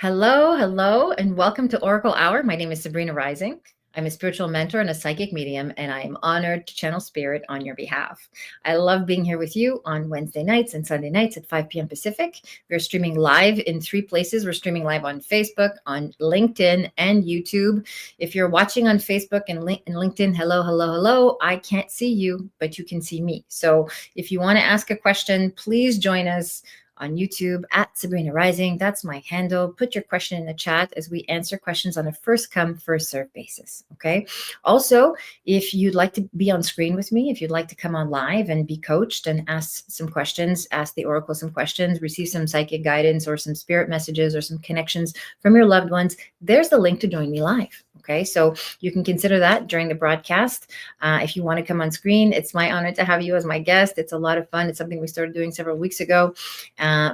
Hello, hello, and welcome to Oracle Hour. My name is Sabrina Rising. I'm a spiritual mentor and a psychic medium, and I am honored to channel spirit on your behalf. I love being here with you on Wednesday nights and Sunday nights at 5 p.m. Pacific. We're streaming live in 3 places. We're streaming live on Facebook, on LinkedIn, and YouTube. If you're watching on Facebook and LinkedIn, hello, hello, hello. I can't see you, but you can see me. So if you want to ask a question, please join us on YouTube at Sabrina Rising. That's my handle. Put your question in the chat as we answer questions on a first come, first serve basis. Okay. Also, if you'd like to be on screen with me, if you'd like to come on live and be coached and ask some questions, ask the Oracle some questions, receive some psychic guidance or some spirit messages or some connections from your loved ones, there's the link to join me live. Okay, so you can consider that during the broadcast. If you want to come on screen, it's my honor to have you as my guest. It's a lot of fun. It's something we started doing several weeks ago.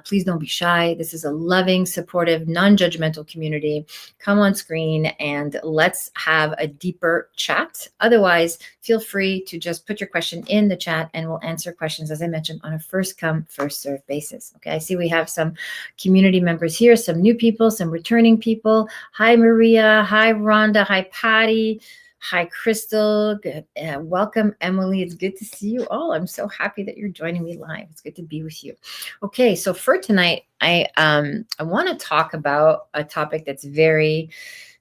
Please don't be shy. This is a loving, supportive, non-judgmental community. Come on screen and let's have a deeper chat. Otherwise, feel free to just put your question in the chat and we'll answer questions, as I mentioned, on a first come, first serve basis. Okay, I see we have some community members here, some new people, some returning people. Hi, Maria. Hi, Rhonda. Hi, Patty. Hi, Crystal. Good. Welcome, Emily. It's good to see you all. I'm so happy that you're joining me live. It's good to be with you. Okay, so for tonight, I want to talk about a topic that's very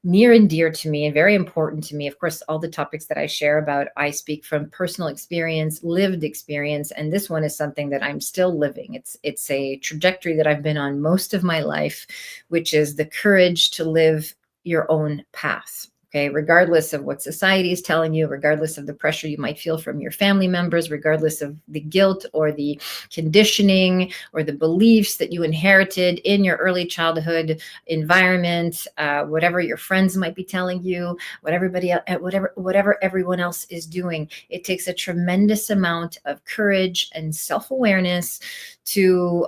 near and dear to me and very important to me. Of course, all the topics that I share about, I speak from personal experience, lived experience, and this one is something that I'm still living. It's a trajectory that I've been on most of my life, which is the courage to live your own path. Okay, regardless of what society is telling you, regardless of the pressure you might feel from your family members, regardless of the guilt or the conditioning or the beliefs that you inherited in your early childhood environment, whatever your friends might be telling you, whatever everyone else is doing, it takes a tremendous amount of courage and self-awareness to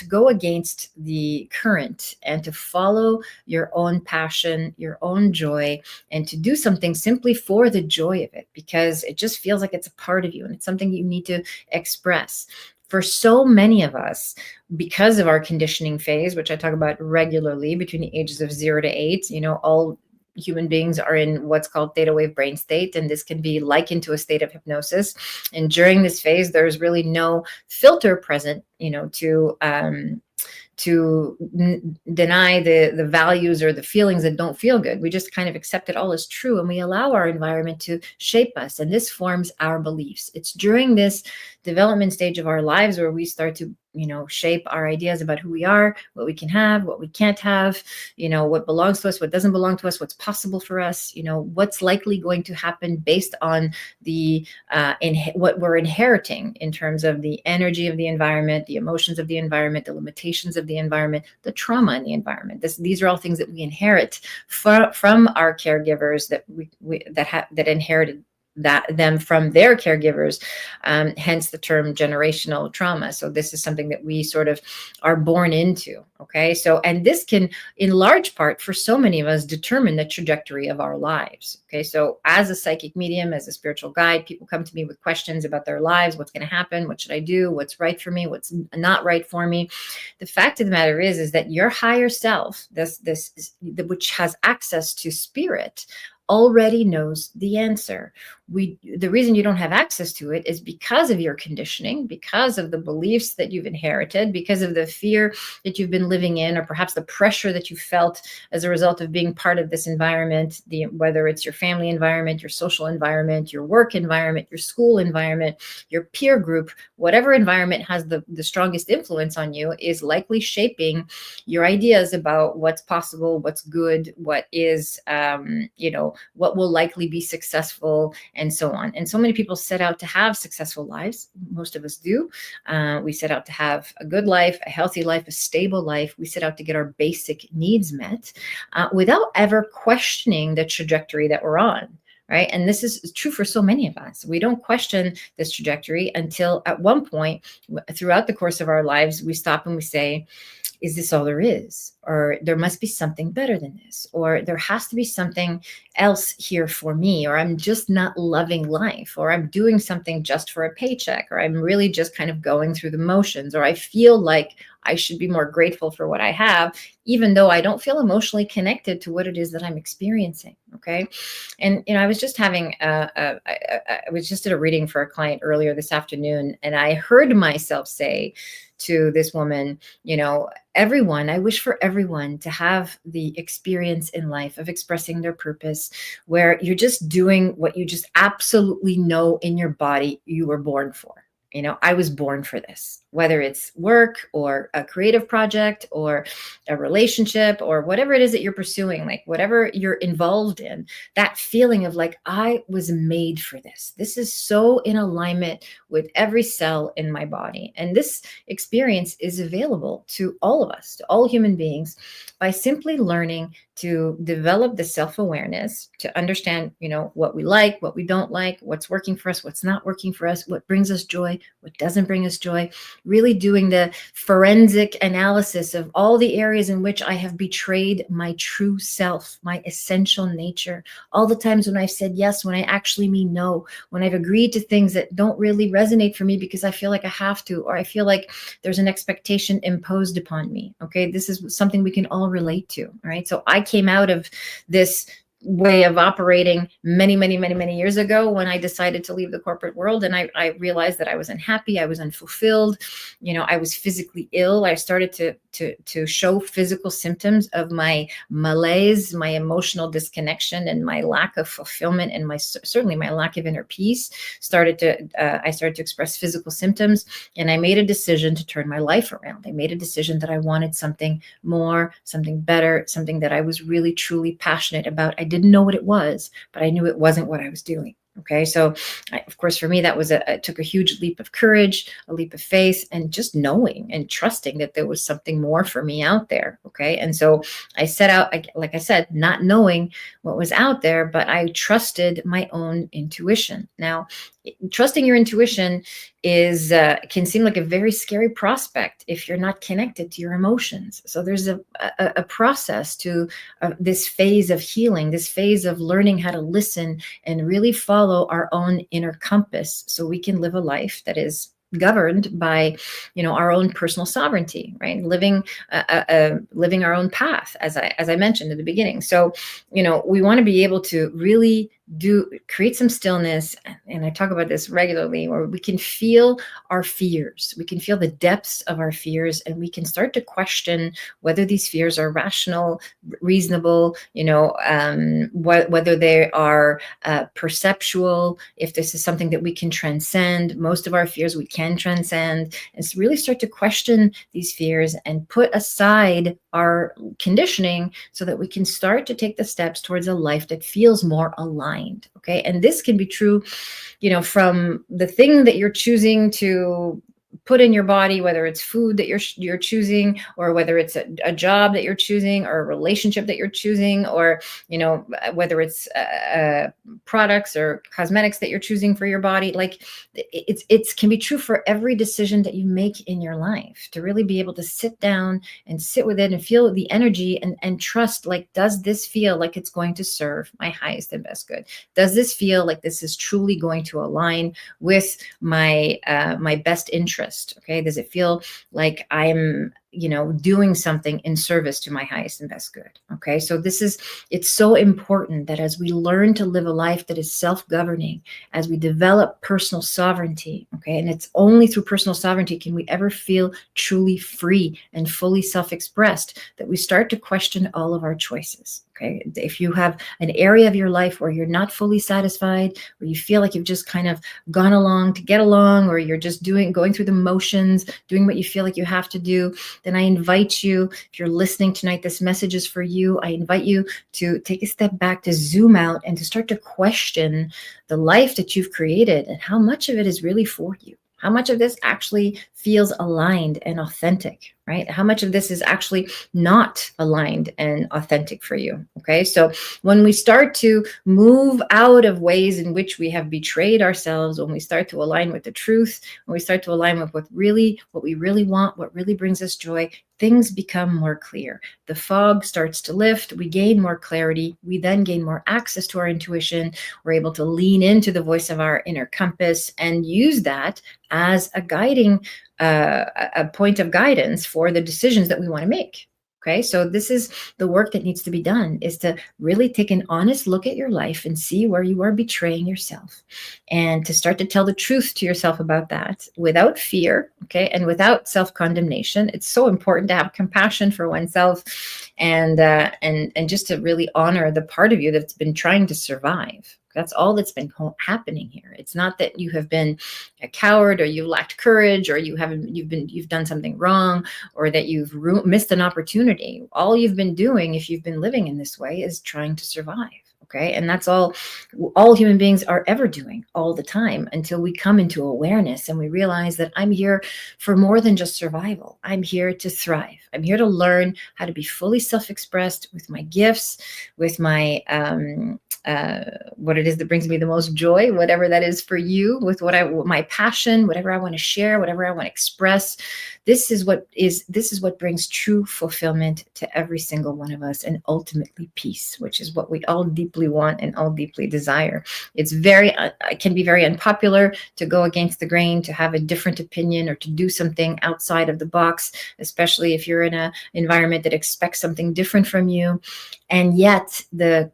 go against the current and to follow your own passion, your own joy, and to do something simply for the joy of it, because it just feels like it's a part of you and it's something you need to express. For so many of us, because of our conditioning phase, which I talk about regularly between the ages of 0 to 8, all human beings are in what's called theta wave brain state, and this can be likened to a state of hypnosis. And during this phase, there's really no filter present, to deny the values or the feelings that don't feel good. We just kind of accept it all as true, and we allow our environment to shape us, and this forms our beliefs. It's during this development stage of our lives where we start to shape our ideas about who we are, what we can have, what we can't have, what belongs to us, what doesn't belong to us, what's possible for us, what's likely going to happen based on the what we're inheriting in terms of the energy of the environment, the emotions of the environment, the limitations of the environment, the trauma in the environment. These are all things that we inherit from our caregivers that inherited them from their caregivers, hence the term generational trauma. So this is something that we sort of are born into. Okay, so, and this can, in large part, for so many of us, determine the trajectory of our lives. Okay, so as a psychic medium, as a spiritual guide, people come to me with questions about their lives. What's going to happen? What should I do? What's right for me? What's not right for me? The fact of the matter is that your higher self, which has access to spirit, already knows the answer. The reason you don't have access to it is because of your conditioning, because of the beliefs that you've inherited, because of the fear that you've been living in, or perhaps the pressure that you felt as a result of being part of this environment, whether it's your family environment, your social environment, your work environment, your school environment, your peer group, whatever environment has the strongest influence on you is likely shaping your ideas about what's possible, what's good, what is, what will likely be successful, and so on. And so many people set out to have successful lives. Most of us do. We set out to have a good life, a healthy life, a stable life. We set out to get our basic needs met without ever questioning the trajectory that we're on. Right. And this is true for so many of us. We don't question this trajectory until at one point throughout the course of our lives, we stop and we say, is this all there is? Or there must be something better than this, or there has to be something else here for me, or I'm just not loving life, or I'm doing something just for a paycheck, or I'm really just kind of going through the motions, or I feel like I should be more grateful for what I have, even though I don't feel emotionally connected to what it is that I'm experiencing. Okay. And, I was just having, I was just at a reading for a client earlier this afternoon, and I heard myself say to this woman, I wish for everyone to have the experience in life of expressing their purpose, where you're just doing what you just absolutely know in your body you were born for. I was born for this, whether it's work or a creative project or a relationship or whatever it is that you're pursuing, like whatever you're involved in, that feeling of like, I was made for this. This is so in alignment with every cell in my body. And this experience is available to all of us, to all human beings, by simply learning to develop the self-awareness to understand, what we like, what we don't like, what's working for us, what's not working for us, what brings us joy, what doesn't bring us joy, really doing the forensic analysis of all the areas in which I have betrayed my true self, my essential nature, all the times when I've said yes, when I actually mean no, when I've agreed to things that don't really resonate for me because I feel like I have to, or I feel like there's an expectation imposed upon me. Okay. This is something we can all relate to. All right. So I came out of this way of operating many, many, many, many years ago when I decided to leave the corporate world. And I realized that I was unhappy. I was unfulfilled. I was physically ill. I started to show physical symptoms of my malaise, my emotional disconnection, and my lack of fulfillment, and certainly my lack of inner peace I started to express physical symptoms. And I made a decision to turn my life around. I made a decision that I wanted something more, something better, something that I was really, truly passionate about. I didn't know what it was, but I knew it wasn't what I was doing. Okay. So of course, for me, that was it took a huge leap of courage, a leap of faith, and just knowing and trusting that there was something more for me out there. Okay. And so I set out, like I said, not knowing what was out there, but I trusted my own intuition. Now, trusting your intuition can seem like a very scary prospect if you're not connected to your emotions. So there's a process to this phase of healing, this phase of learning how to listen and really follow our own inner compass, so we can live a life that is governed by our own personal sovereignty, right? Living our own path, as I mentioned at the beginning. So we want to be able to really create some stillness, and I talk about this regularly, where we can feel our fears, we can feel the depths of our fears, and we can start to question whether these fears are rational, reasonable, whether they are perceptual, if this is something that we can transcend. Most of our fears we can transcend, and really start to question these fears and put aside our conditioning so that we can start to take the steps towards a life that feels more aligned. Okay. And this can be true, from the thing that you're choosing to put in your body, whether it's food that you're choosing, or whether it's a job that you're choosing, or a relationship that you're choosing, or whether it's products or cosmetics that you're choosing for your body. Like it can be true for every decision that you make in your life, to really be able to sit down and sit with it and feel the energy and trust, like, does this feel like it's going to serve my highest and best good? Does this feel like this is truly going to align with my best interest? Okay. Does it feel like I'm, doing something in service to my highest and best good? Okay. So it's so important that as we learn to live a life that is self-governing, as we develop personal sovereignty, okay, and it's only through personal sovereignty can we ever feel truly free and fully self-expressed, that we start to question all of our choices. Okay. If you have an area of your life where you're not fully satisfied, where you feel like you've just kind of gone along to get along, or you're just going through the motions, doing what you feel like you have to do, then I invite you, if you're listening tonight, this message is for you. I invite you to take a step back, to zoom out, and to start to question the life that you've created and how much of it is really for you. How much of this actually feels aligned and authentic, right? How much of this is actually not aligned and authentic for you? Okay. So when we start to move out of ways in which we have betrayed ourselves, when we start to align with the truth, when we start to align with what we really want, what really brings us joy, things become more clear. The fog starts to lift. We gain more clarity. We then gain more access to our intuition. We're able to lean into the voice of our inner compass and use that as a guiding a point of guidance for the decisions that we want to make. Okay, so this is the work that needs to be done, is to really take an honest look at your life and see where you are betraying yourself, and to start to tell the truth to yourself about that without fear, okay, and without self-condemnation. It's so important to have compassion for oneself, and just to really honor the part of you that's been trying to survive. That's all that's been happening here. It's not that you have been a coward, or you lacked courage, or you've done something wrong, or that you've missed an opportunity. All you've been doing, if you've been living in this way, is trying to survive. Okay, and that's all human beings are ever doing all the time, until we come into awareness and we realize that I'm here for more than just survival. I'm here to thrive. I'm here to learn how to be fully self-expressed with my gifts, with my what it is that brings me the most joy, whatever that is for you, with my passion, whatever I want to share, whatever I want to express. This is what brings true fulfillment to every single one of us, and ultimately peace, which is what we all deeply want and all deeply desire. It can be very unpopular to go against the grain, to have a different opinion, or to do something outside of the box, especially if you're in an environment that expects something different from you. And yet that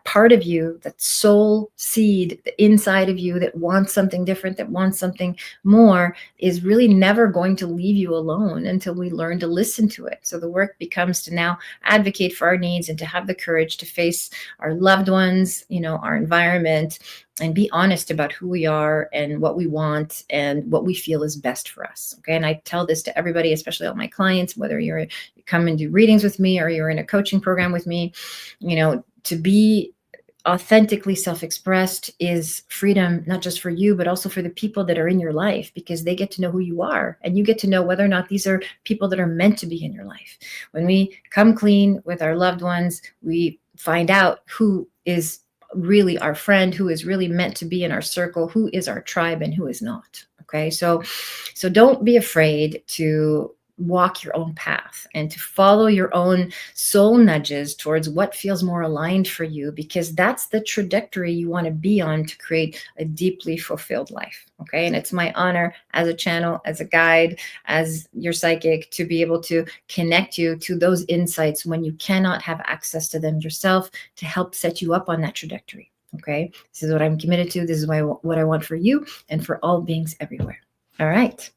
part of you, that soul seed inside of you that wants something different, that wants something more, is really never going to leave you alone until we learn to listen to it. So the work becomes to now advocate for our needs, and to have the courage to face our loved ones, our environment, and be honest about who we are and what we want and what we feel is best for us. Okay. And I tell this to everybody, especially all my clients, whether you come and do readings with me, or you're in a coaching program with me, to be authentically self-expressed is freedom, not just for you, but also for the people that are in your life, because they get to know who you are, and you get to know whether or not these are people that are meant to be in your life. When we come clean with our loved ones, we find out who is really our friend, who is really meant to be in our circle, who is our tribe, and who is not. Okay, so don't be afraid to walk your own path and to follow your own soul nudges towards what feels more aligned for you, because that's the trajectory you want to be on to create a deeply fulfilled life. Okay, and it's my honor as a channel, as a guide, as your psychic, to be able to connect you to those insights when you cannot have access to them yourself, to help set you up on that trajectory. Okay, this is what I'm committed to. This is what I want for you and for all beings everywhere. All right.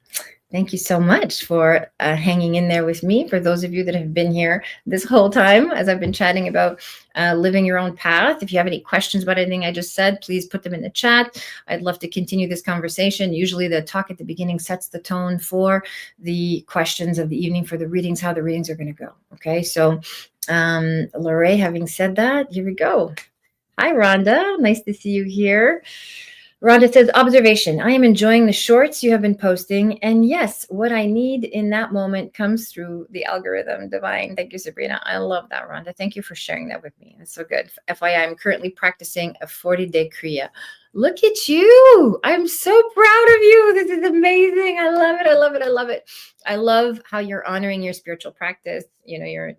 Thank you so much for hanging in there with me. For those of you that have been here this whole time, as I've been chatting about living your own path. If you have any questions about anything I just said, please put them in the chat. I'd love to continue this conversation. Usually the talk at the beginning sets the tone for the questions of the evening, for the readings, how the readings are going to go. Okay, so Lorraine, having said that, here we go. Hi, Rhonda. Nice to see you here. Rhonda says, observation. I am enjoying the shorts you have been posting. And yes, what I need in that moment comes through the algorithm. Divine. Thank you, Sabrina. I love that, Rhonda. Thank you for sharing that with me. That's so good. FYI, I'm currently practicing a 40-day Kriya. Look at you. I'm so proud of you. This is amazing. I love it. I love it. I love it. I love how you're honoring your spiritual practice. You're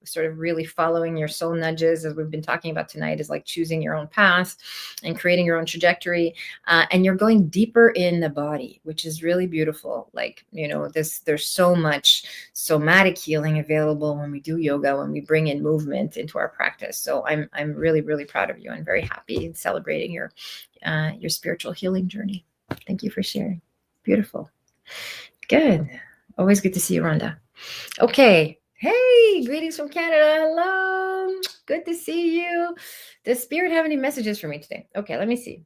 sort of really following your soul nudges, as we've been talking about tonight, is like choosing your own path and creating your own trajectory. And you're going deeper in the body, which is really beautiful. Like, there's so much somatic healing available when we do yoga, when we bring in movement into our practice. So I'm really, really proud of you. I'm very happy and celebrating your spiritual healing journey. Thank you for sharing. Beautiful. Good. Always good to see you, Rhonda. Okay. Hey, greetings from Canada. Hello. Good to see you. Does Spirit have any messages for me today? Okay, let me see.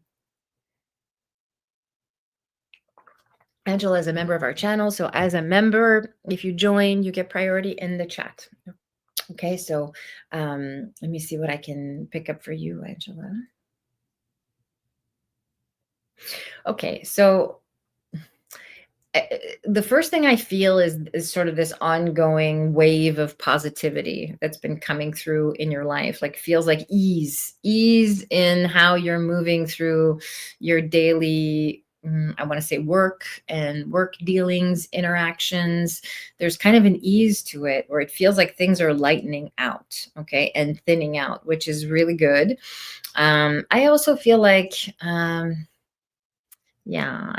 Angela is a member of our channel. So as a member, if you join, you get priority in the chat. Okay, so let me see what I can pick up for you, Angela. Okay, so the first thing I feel is sort of this ongoing wave of positivity that's been coming through in your life. Like, feels like ease in how you're moving through your daily, I want to say, work dealings, interactions. There's kind of an ease to it, where it feels like things are lightening out, okay, and thinning out, which is really good. I also feel like Yeah,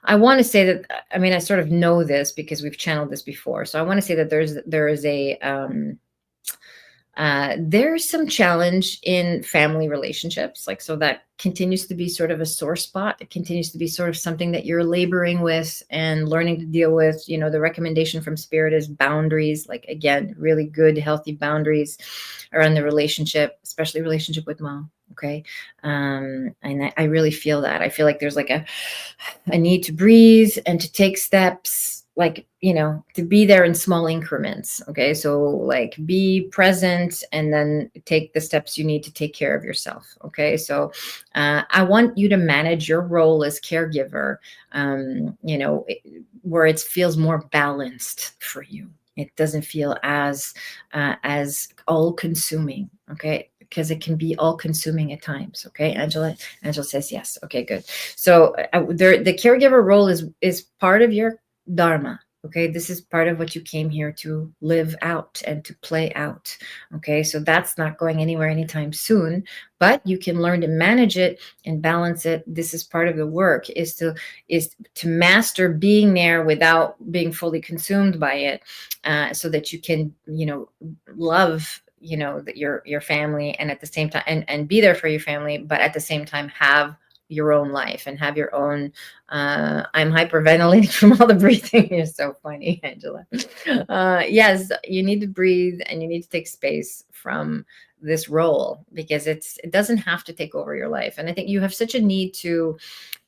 I want to say that, I mean, I sort of know this because we've channeled this before. So I want to say that there is there's some challenge in family relationships, like, so that continues to be sort of a sore spot. It continues to be sort of something that you're laboring with and learning to deal with. The recommendation from spirit is boundaries, like, again, really good, healthy boundaries around the relationship, especially relationship with mom. Okay. And I really feel that. I feel like there's like a need to breathe and to take steps, like, to be there in small increments. Okay. So, like, be present and then take the steps you need to take care of yourself. Okay. So, I want you to manage your role as caregiver, where it feels more balanced for you. It doesn't feel as all consuming. Okay. Because it can be all consuming at times. Okay. Angela says yes. Okay, good. So, the caregiver role is part of your dharma. Okay, this is part of what you came here to live out and to play out. Okay, so that's not going anywhere anytime soon, but you can learn to manage it and balance it. This is part of the work, is to master being there without being fully consumed by it, so that you can, love, your family, and at the same time, and be there for your family, but at the same time have your own life and have your own. I'm hyperventilating from all the breathing. You're so funny, Angela. Yes, you need to breathe and you need to take space from this role, because it doesn't have to take over your life. And I think you have such a need to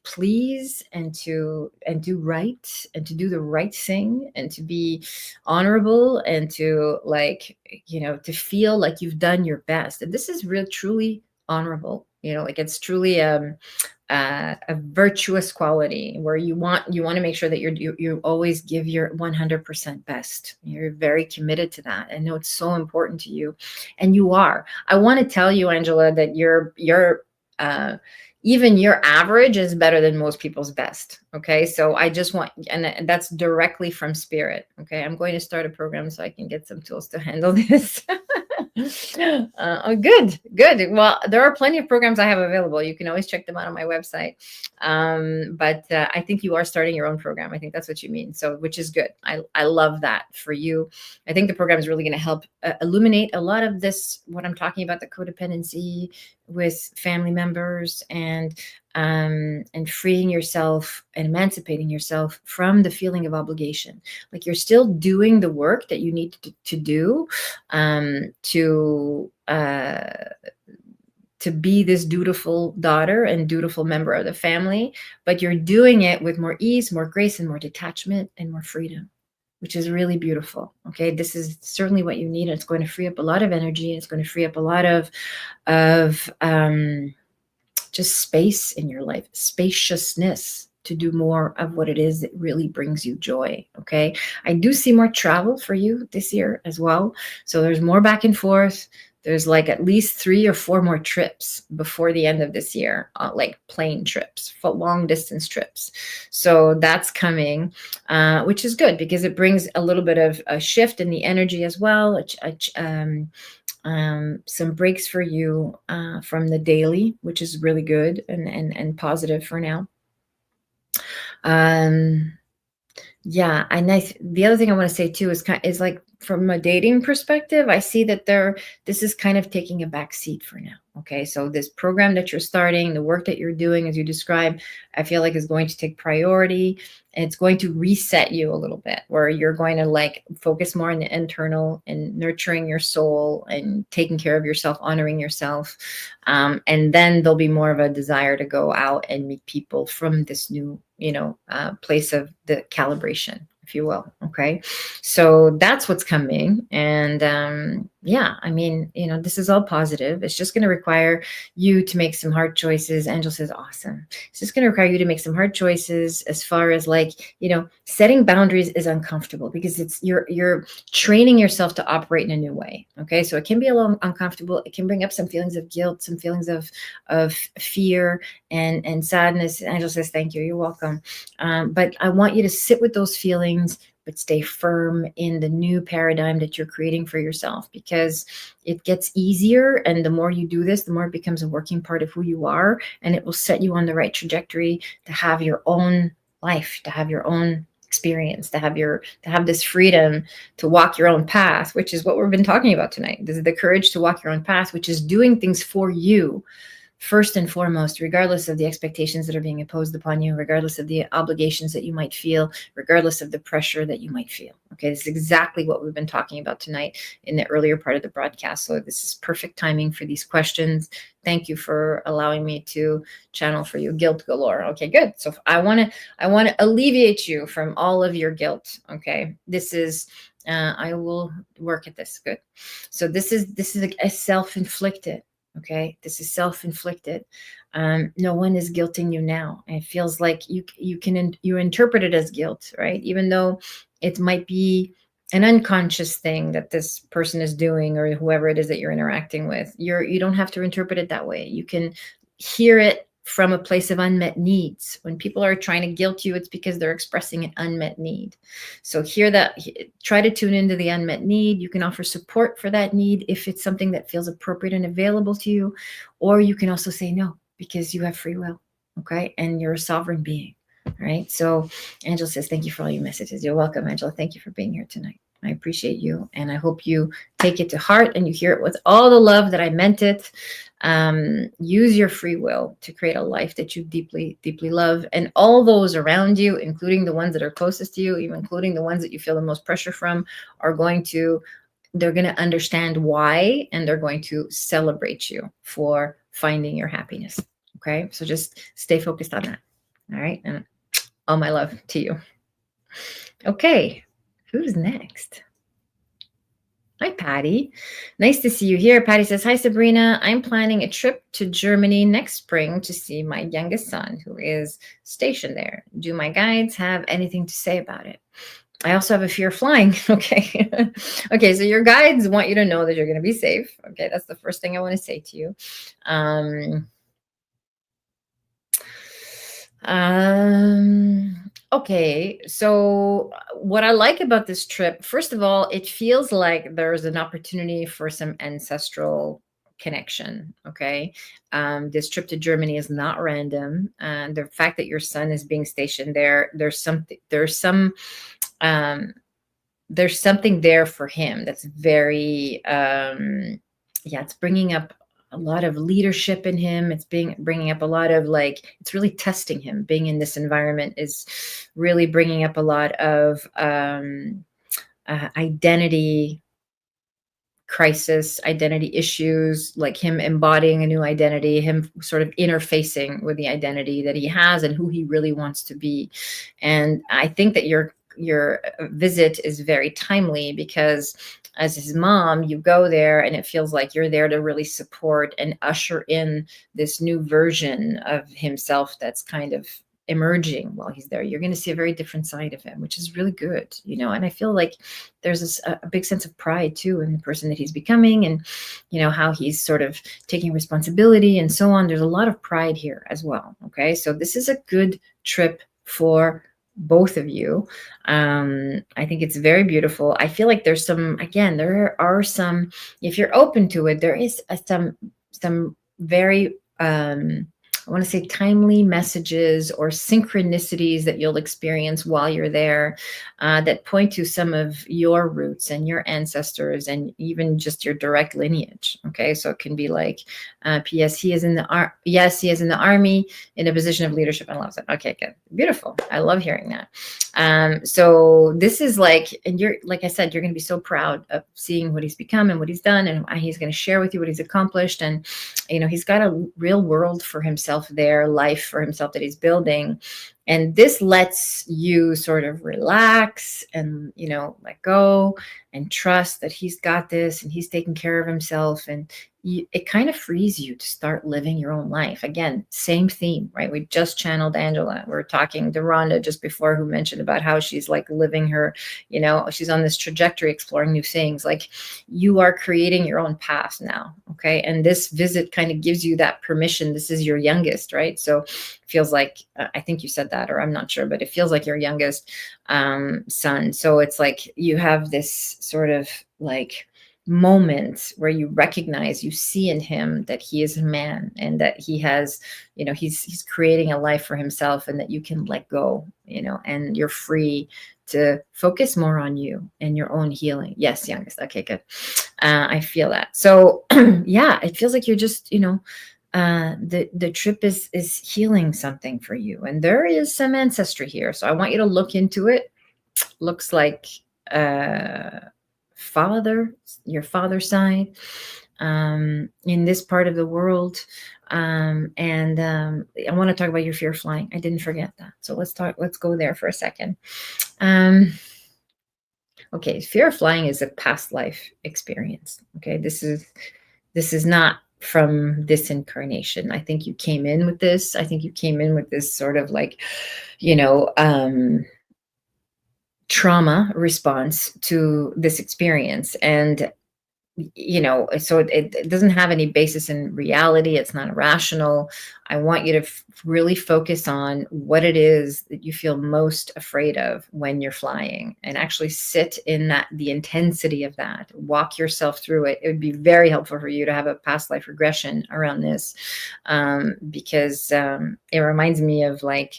please and do right and to do the right thing and to be honorable and to, like, to feel like you've done your best. And this is real truly honorable, like, it's truly a virtuous quality where you want to make sure that you always give your 100% best. You're very committed to that. I know it's so important to you, and you are. I want to tell you, Angela, that uh, even your average is better than most people's best. Okay, so I just want, and that's directly from spirit. Okay, I'm going to start a program so I can get some tools to handle this. Oh, good, good. Well, there are plenty of programs I have available. You can always check them out on my website. But I think you are starting your own program. I think that's what you mean. So, which is good. I love that for you. I think the program is really going to help illuminate a lot of this, what I'm talking about, the codependency with family members, and freeing yourself and emancipating yourself from the feeling of obligation. Like, you're still doing the work that you need to do, to be this dutiful daughter and dutiful member of the family, but you're doing it with more ease, more grace, and more detachment and more freedom, which is really beautiful. Okay, this is certainly what you need. It's going to free up a lot of energy. It's going to free up a lot of just space in your life, spaciousness to do more of what it is that really brings you joy. Okay, I do see more travel for you this year as well. So there's more back and forth. There's like at least 3 or 4 more trips before the end of this year, like plane trips, for long distance trips. So that's coming, which is good because it brings a little bit of a shift in the energy as well. Some breaks for you from the daily, which is really good and positive for now. Yeah, and the other thing I want to say too is like, from a dating perspective, I see that this is kind of taking a back seat for now. Okay, so this program that you're starting, the work that you're doing, as you described, I feel like is going to take priority, and it's going to reset you a little bit, where you're going to, like, focus more on the internal and nurturing your soul and taking care of yourself, honoring yourself, and then there'll be more of a desire to go out and meet people from this new, place of the calibration, if you will. Okay, so that's what's coming. And yeah, I mean, this is all positive. It's just going to require you to make some hard choices. Angel says, awesome. It's just going to require you to make some hard choices, as far as, like, setting boundaries is uncomfortable because you're training yourself to operate in a new way. Okay, so it can be a little uncomfortable. It can bring up some feelings of guilt, some feelings of fear and sadness. Angel says, thank you, you're welcome. But I want you to sit with those feelings, but stay firm in the new paradigm that you're creating for yourself, because it gets easier. And the more you do this, the more it becomes a working part of who you are. And it will set you on the right trajectory to have your own life, to have your own experience, to have this freedom to walk your own path, which is what we've been talking about tonight. This is the courage to walk your own path, which is doing things for you first and foremost, regardless of the expectations that are being imposed upon you, regardless of the obligations that you might feel, regardless of the pressure that you might feel. Okay, this is exactly what we've been talking about tonight in the earlier part of the broadcast. So this is perfect timing for these questions. Thank you for allowing me to channel for you. Guilt galore. Okay, good. So I want to alleviate you from all of your guilt. Okay, this is I will work at this. Good. So this is a self-inflicted. Okay, this is self-inflicted. No one is guilting you now. And it feels like you interpret it as guilt, right? Even though it might be an unconscious thing that this person is doing, or whoever it is that you're interacting with. You don't have to interpret it that way. You can hear it from a place of unmet needs. When people are trying to guilt you, it's because they're expressing an unmet need. So hear that, try to tune into the unmet need. You can offer support for that need if it's something that feels appropriate and available to you, or you can also say no, because you have free will, okay? And you're a sovereign being, right? So Angela says, thank you for all your messages. You're welcome, Angela. Thank you for being here tonight. I appreciate you, and I hope you take it to heart and you hear it with all the love that I meant it. Use your free will to create a life that you deeply, deeply love, and all those around you, including the ones that are closest to you, even including the ones that you feel the most pressure from, they're going to understand why, and they're going to celebrate you for finding your happiness. Okay, so just stay focused on that. All right, and all my love to you. Okay. Who's next? Hi, Patty. Nice to see you here. Patty says, hi, Sabrina. I'm planning a trip to Germany next spring to see my youngest son, who is stationed there. Do my guides have anything to say about it? I also have a fear of flying. Okay. Okay. So your guides want you to know that you're going to be safe. Okay. That's the first thing I want to say to you. Okay, so what I like about this trip, first of all, it feels like there's an opportunity for some ancestral connection. Okay, this trip to Germany is not random, and the fact that your son is being stationed there, there's something there for him that's very it's bringing up a lot of leadership in him. It's bringing up a lot of, like, it's really testing him. Being in this environment is really bringing up a lot of identity crisis, identity issues, like him embodying a new identity, him sort of interfacing with the identity that he has and who he really wants to be. And I think that your visit is very timely, because as his mom, you go there and it feels like you're there to really support and usher in this new version of himself that's kind of emerging while he's there. You're going to see a very different side of him, which is really good, and I feel like there's a big sense of pride too in the person that he's becoming, and how he's sort of taking responsibility and so on. There's a lot of pride here as well. Okay, so this is a good trip for both of you. I think it's very beautiful. I feel like there are some, if you're open to it, there is some very I want to say timely messages or synchronicities that you'll experience while you're there, that point to some of your roots and your ancestors and even just your direct lineage. Okay, so it can be like, P.S. He is in the army in a position of leadership and loves it. Okay, good, beautiful. I love hearing that. So this is like, and you're, like I said, you're going to be so proud of seeing what he's become and what he's done, and he's going to share with you what he's accomplished, and he's got a real world for himself there, life for himself that he's building. And this lets you sort of relax and, let go and trust that he's got this and he's taking care of himself. And it kind of frees you to start living your own life. Again, same theme, right? We just channeled Angela. We're talking to Rhonda just before, who mentioned about how she's like living her, she's on this trajectory, exploring new things. Like, you are creating your own path now. Okay. And this visit kind of gives you that permission. This is your youngest, right? So it feels like, I think you said that that, or I'm not sure, but it feels like your youngest son. So it's like you have this sort of like moment where you recognize, you see in him that he is a man, and that he has, he's creating a life for himself, and that you can let go, and you're free to focus more on you and your own healing. Yes, youngest. Okay, good. I feel that. So yeah, it feels like you're just, the trip is healing something for you, and there is some ancestry here. So I want you to look into it. Looks like uh, your father's side, in this part of the world. And I want to talk about your fear of flying. I didn't forget that. So let's go there for a second. Um, okay, fear of flying is a past life experience. Okay, this is not from this incarnation. I think you came in with this. I think you came in with this sort of like, you know, trauma response to this experience. And so it doesn't have any basis in reality. It's not rational. I want you to really focus on what it is that you feel most afraid of when you're flying, and actually sit in the intensity of that. Walk yourself through it. It would be very helpful for you to have a past life regression around this, because it reminds me of like,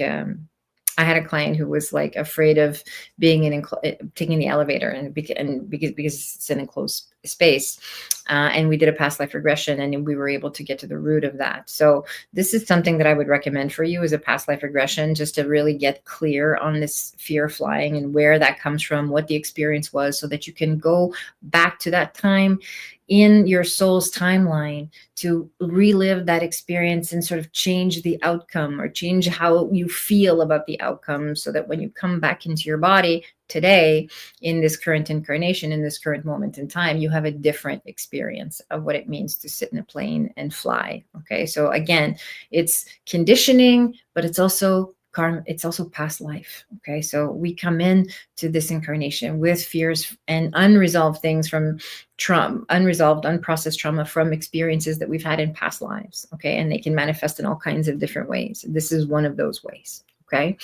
I had a client who was like afraid of being taking the elevator, and because it's an enclosed space, and we did a past life regression, and we were able to get to the root of that. So this is something that I would recommend for you, as a past life regression, just to really get clear on this fear of flying and where that comes from, what the experience was, so that you can go back to that time in your soul's timeline to relive that experience and sort of change the outcome, or change how you feel about the outcome, so that when you come back into your body today, in this current incarnation, in this current moment in time, you have a different experience of what it means to sit in a plane and fly. Okay, so again, it's conditioning, but it's also karma, it's also past life. Okay, so we come in to this incarnation with fears and unresolved things from trauma, unresolved, unprocessed trauma from experiences that we've had in past lives. Okay, and they can manifest in all kinds of different ways. This is one of those ways. Okay,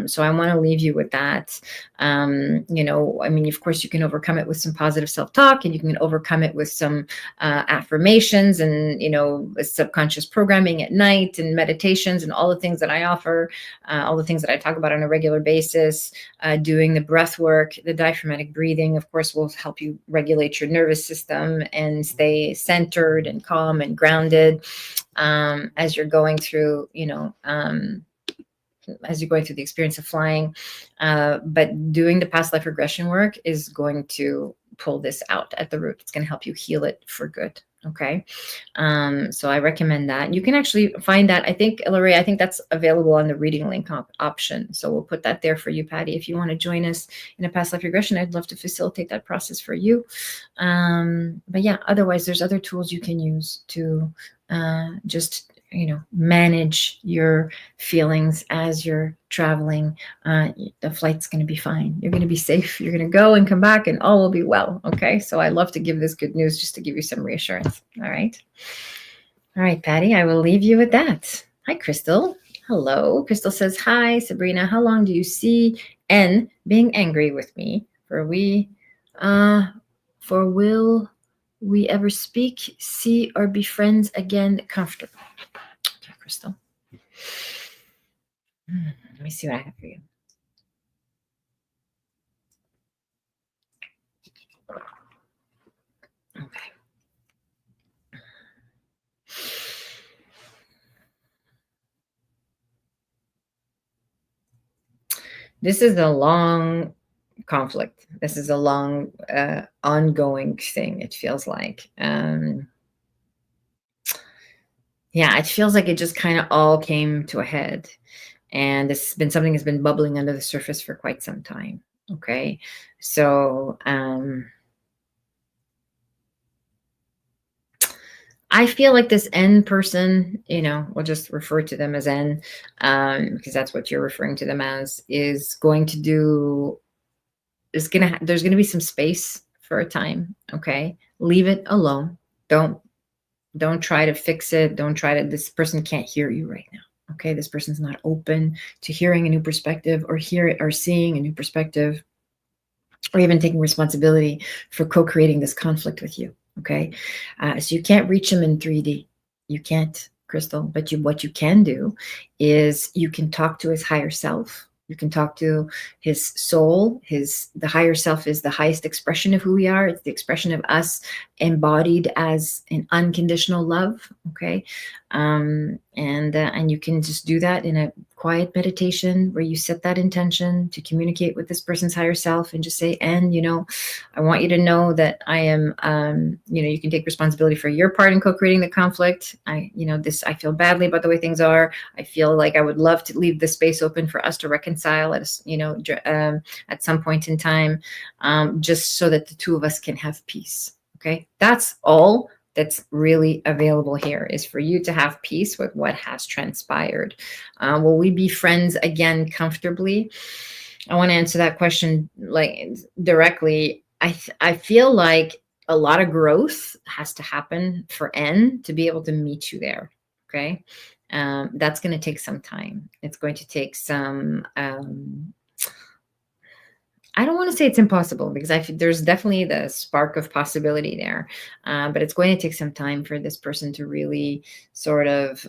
so I want to leave you with that. I mean, of course, you can overcome it with some positive self-talk, and you can overcome it with some affirmations, and subconscious programming at night, and meditations, and all the things that I offer, all the things that I talk about on a regular basis. Doing the breath work, the diaphragmatic breathing, of course, will help you regulate your nervous system and stay centered and calm and grounded, as you're going through, as you're going through the experience of flying. But doing the past life regression work is going to pull this out at the root. It's going to help you heal it for good. Okay. So I recommend that. You can actually find that. I think, Laurie, I think that's available on the reading link option. So we'll put that there for you, Patty. If you want to join us in a past life regression, I'd love to facilitate that process for you. But yeah, otherwise, there's other tools you can use to just manage your feelings as you're traveling. The flight's going to be fine. You're going to be safe. You're going to go and come back, and all will be well. Okay. So I love to give this good news just to give you some reassurance. All right. All right, Patty, I will leave you with that. Hi, Crystal. Hello. Crystal says, hi, Sabrina. How long do you see N being angry with me? For will we ever speak, see, or be friends again comfortable? Okay, Crystal. Let me see what I have for you. Okay. This is a long conflict. This is a long, ongoing thing, it feels like. Yeah, it feels like it just kind of all came to a head. And this has been something that's been bubbling under the surface for quite some time. Okay. So I feel like this N person, we'll just refer to them as N, because that's what you're referring to them as, is going to do, there's going to be some space for a time. Okay. Leave it alone. Don't try to fix it. Don't try to, this person can't hear you right now. Okay, this person's not open to hearing a new perspective or seeing a new perspective, or even taking responsibility for co-creating this conflict with you. Okay, so you can't reach them in 3D. You can't, Crystal. But what you can do is you can talk to his higher self. You can talk to his soul. The higher self is the highest expression of who we are. It's the expression of us embodied as an unconditional love. Okay, and you can just do that in a quiet meditation where you set that intention to communicate with this person's higher self, and just say, and I want you to know that I am, you can take responsibility for your part in co-creating the conflict. I feel badly about the way things are. I feel like I would love to leave the space open for us to reconcile at some point in time, just so that the two of us can have peace. Okay, that's all that's really available here, is for you to have peace with what has transpired. Will we be friends again comfortably? I want to answer that question directly. I feel like a lot of growth has to happen for N to be able to meet you there. Okay, that's going to take some time. It's going to take some. I don't want to say it's impossible, because there's definitely the spark of possibility there, but it's going to take some time for this person to really sort of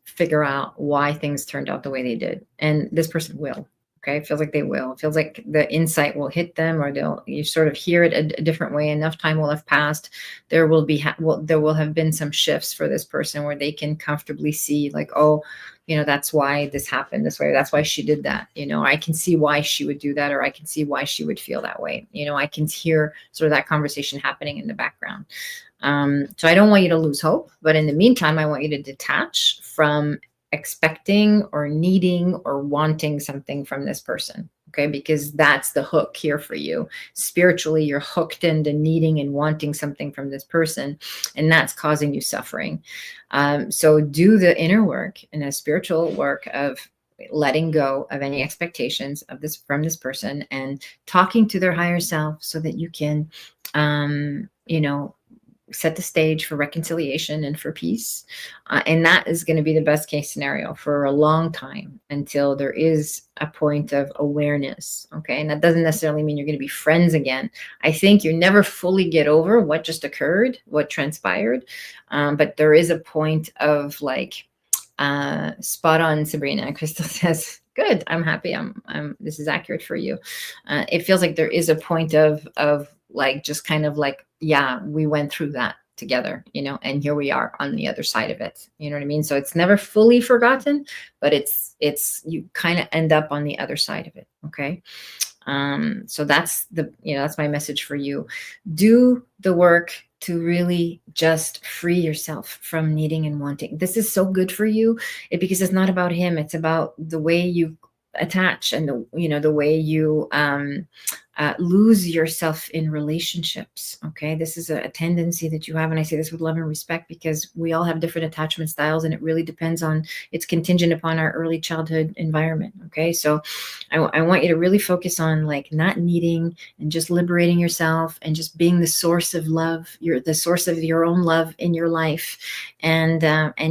figure out why things turned out the way they did. And this person will. Okay, it feels like they will. It feels like the insight will hit them, or you sort of hear it a different way. Enough time will have passed. There will have been some shifts for this person where they can comfortably see, like, oh, that's why this happened this way. That's why she did that. I can see why she would do that, or I can see why she would feel that way. I can hear sort of that conversation happening in the background. So I don't want you to lose hope, but in the meantime, I want you to detach from expecting or needing or wanting something from this person. Okay, because that's the hook here for you. Spiritually, you're hooked into needing and wanting something from this person, and that's causing you suffering. So do the inner work and a spiritual work of letting go of any expectations from this person, and talking to their higher self, so that you can, set the stage for reconciliation and for peace. And that is going to be the best case scenario for a long time, until there is a point of awareness. Okay. And that doesn't necessarily mean you're going to be friends again. I think you never fully get over what just occurred, what transpired. But there is a point of spot on, Sabrina. Crystal says, good. I'm happy. This is accurate for you. It feels like there is a point of just kind of yeah, we went through that together, and here we are on the other side of it. You know what I mean? So it's never fully forgotten, but you kind of end up on the other side of it. Okay. So that's that's my message for you. Do the work to really just free yourself from needing and wanting. This is so good for you, because it's not about him. It's about the way you attach, and the way you lose yourself in relationships. Okay, this is a tendency that you have, and I say this with love and respect, because we all have different attachment styles, and it really depends on, it's contingent upon our early childhood environment. Okay, so I want you to really focus on not needing, and just liberating yourself, and just being the source of love. You're the source of your own love in your life, and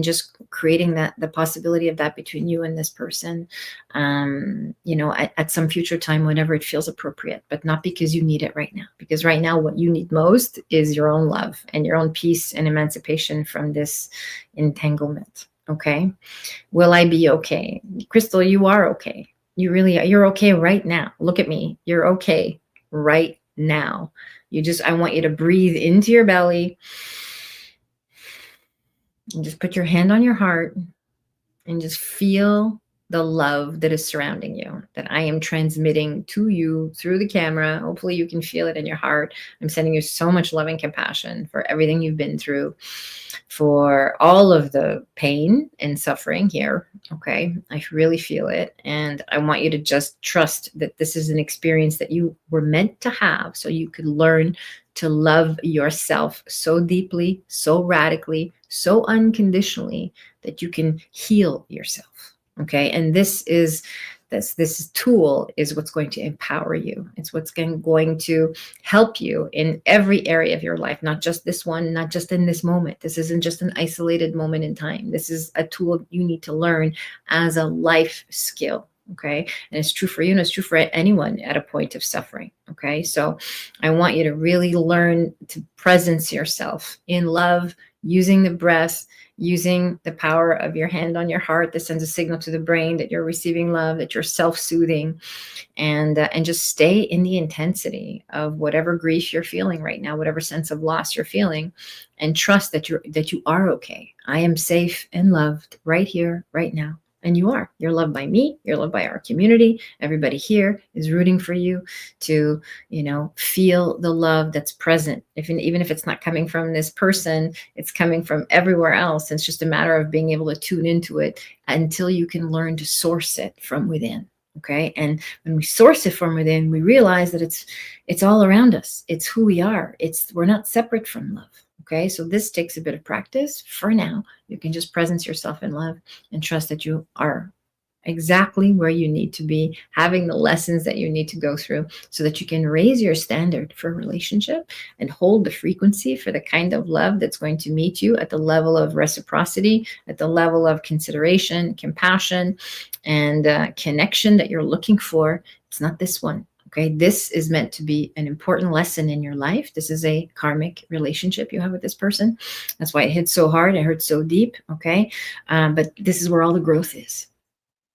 just creating the possibility of that between you and this person, at some future time, whenever it feels appropriate, but not because you need it right now. Because right now, what you need most is your own love and your own peace and emancipation from this entanglement. Okay. Will I be okay? Crystal, you are okay. You're okay right now. Look at me. You're okay right now. I want you to breathe into your belly, and just put your hand on your heart, and just feel the love that is surrounding you, that I am transmitting to you through the camera. Hopefully you can feel it in your heart. I'm sending you so much love and compassion for everything you've been through, for all of the pain and suffering here. Okay. I really feel it. And I want you to just trust that this is an experience that you were meant to have, so you could learn to love yourself so deeply, so radically, so unconditionally, that you can heal yourself. Okay. And this is This tool is what's going to empower you. It's what's going to help you in every area of your life, not just this one, not just in this moment. This isn't just an isolated moment in time. This is a tool you need to learn as a life skill. Okay. And it's true for you and it's true for anyone at a point of suffering. Okay. So I want you to really learn to presence yourself in love, using the breath, using the power of your hand on your heart that sends a signal to the brain that you're receiving love, that you're self-soothing, and just stay in the intensity of whatever grief you're feeling right now, whatever sense of loss you're feeling, and trust that you are okay. I am safe and loved right here, right now. And you are. You're loved by me. You're loved by our community. Everybody here is rooting for you to, feel the love that's present. Even if it's not coming from this person, it's coming from everywhere else. It's just a matter of being able to tune into it until you can learn to source it from within. Okay. And when we source it from within, we realize that it's all around us. It's who we are. We're not separate from love. Okay, so this takes a bit of practice. For now, you can just presence yourself in love and trust that you are exactly where you need to be, having the lessons that you need to go through so that you can raise your standard for a relationship and hold the frequency for the kind of love that's going to meet you at the level of reciprocity, at the level of consideration, compassion, and connection that you're looking for. It's not this one. Okay, this is meant to be an important lesson in your life. This is a karmic relationship you have with this person. That's why it hits so hard. It hurts so deep. Okay, but this is where all the growth is.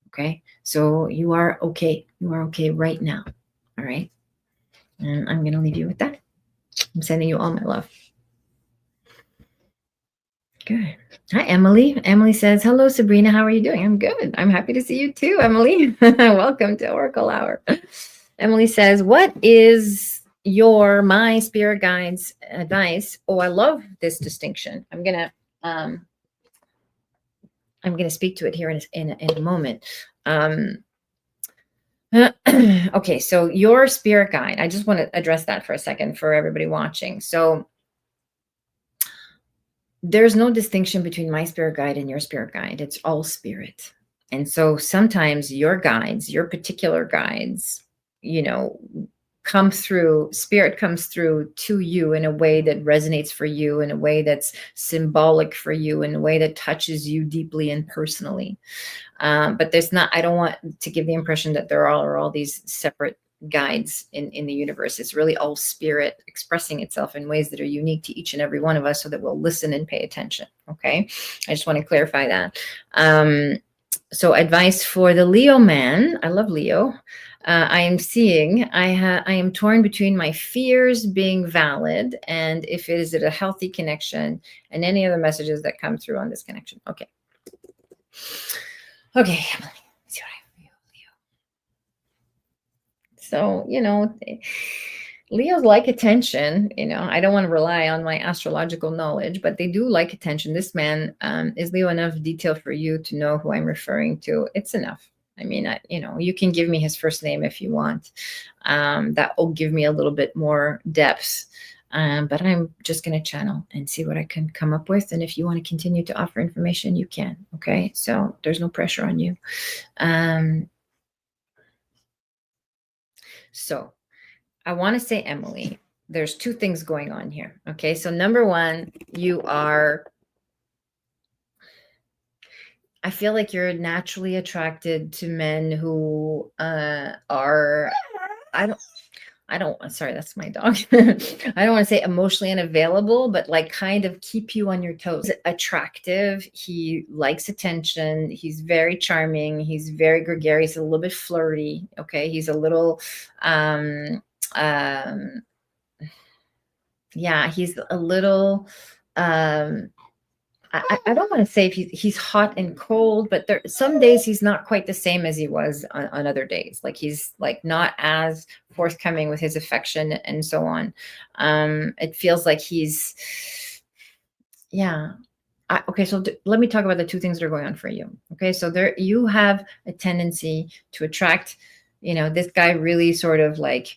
Okay, so you are okay. You are okay right now. All right, and I'm going to leave you with that. I'm sending you all my love. Good. Hi, Emily. Emily says, hello, Sabrina. How are you doing? I'm good. I'm happy to see you too, Emily. Welcome to Oracle Hour. Emily says, what is my spirit guide's advice? Oh, I love this distinction. I'm gonna speak to it here in a moment. Okay, so your spirit guide. I just want to address that for a second for everybody watching. So there's no distinction between my spirit guide and your spirit guide. It's all spirit. And so sometimes your guides, your particular guides, spirit comes through to you in a way that resonates for you, in a way that's symbolic for you, in a way that touches you deeply and personally. But I don't want to give the impression that there are all these separate guides in the universe. It's really all spirit expressing itself in ways that are unique to each and every one of us so that we'll listen and pay attention. Okay. I just want to clarify that. So advice for the Leo man. I love Leo. I am seeing, I am torn between my fears being valid and if it is a healthy connection and any other messages that come through on this connection. Okay. Okay. See what I feel, Leo. So, Leos like attention. I don't want to rely on my astrological knowledge, but they do like attention. This man is Leo enough detail for you to know who I'm referring to. It's enough. I mean, you can give me his first name if you want. That will give me a little bit more depth. But I'm just going to channel and see what I can come up with. And if you want to continue to offer information, you can. Okay. So there's no pressure on you. So I want to say, Emily, there's two things going on here. Okay. So number one, I feel like you're naturally attracted to men who are, sorry, that's my dog. I don't want to say emotionally unavailable, but like kind of keep you on your toes. Attractive. He likes attention. He's very charming. He's very gregarious, a little bit flirty. Okay. He's a little, yeah, he's a little, I don't want to say if he's hot and cold, but some days he's not quite the same as he was on other days. Like he's like not as forthcoming with his affection and so on. It feels like he's, yeah. Okay, so let me talk about the two things that are going on for you. Okay, so you have a tendency to attract, this guy really sort of like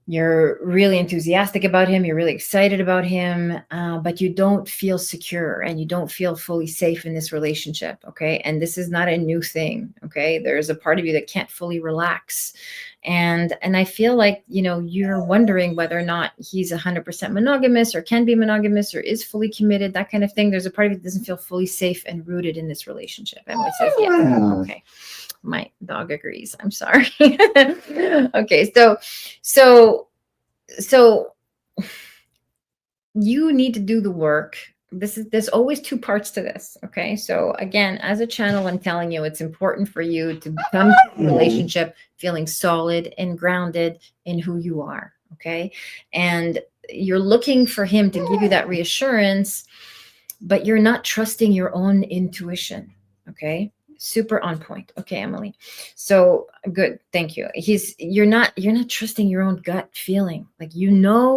You're really enthusiastic about him. You're really excited about him, but you don't feel secure and you don't feel fully safe in this relationship. Okay. And this is not a new thing. Okay. There's a part of you that can't fully relax. And I feel like, you're wondering whether or not he's 100% monogamous or can be monogamous or is fully committed, that kind of thing. There's a part of you that doesn't feel fully safe and rooted in this relationship. Emily says, yeah. Okay. My dog agrees. I'm sorry. Okay. So so you need to do the work. There's always two parts to this. Okay. So again, as a channel, I'm telling you, it's important for you to become a relationship feeling solid and grounded in who you are. Okay. And you're looking for him to give you that reassurance, but you're not trusting your own intuition. Okay. Super on point. Okay, Emily. So good. Thank you. You're not trusting your own gut feeling. Like,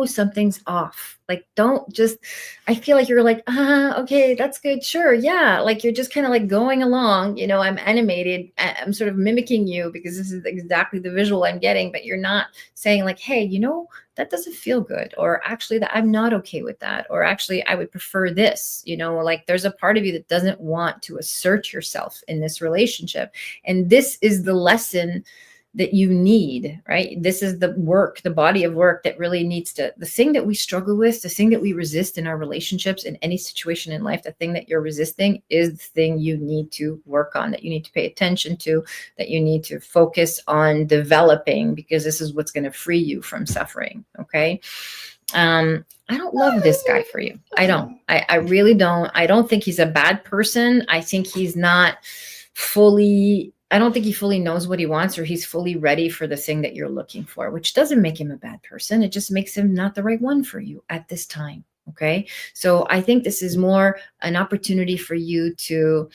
something's off. Like, don't just, I feel like you're like, okay, that's good. Sure. Yeah. Like, you're just kind of like going along, I'm animated. I'm sort of mimicking you because this is exactly the visual I'm getting, but you're not saying like, hey, that doesn't feel good, or actually that I'm not okay with that, or actually I would prefer this. Like, there's a part of you that doesn't want to assert yourself in this relationship, and this is the lesson that you need, right? This is the work, the body of work that really needs to, the thing that we struggle with, the thing that we resist in our relationships, in any situation in life, the thing that you're resisting is the thing you need to work on, that you need to pay attention to, that you need to focus on developing, because this is what's going to free you from suffering. Okay. I don't love this guy for you. I don't. I really don't. I don't think he's a bad person. I think he's not fully, I don't think he fully knows what he wants, or he's fully ready for the thing that you're looking for, which doesn't make him a bad person. It just makes him not the right one for you at this time. Okay. So I think this is more an opportunity for you to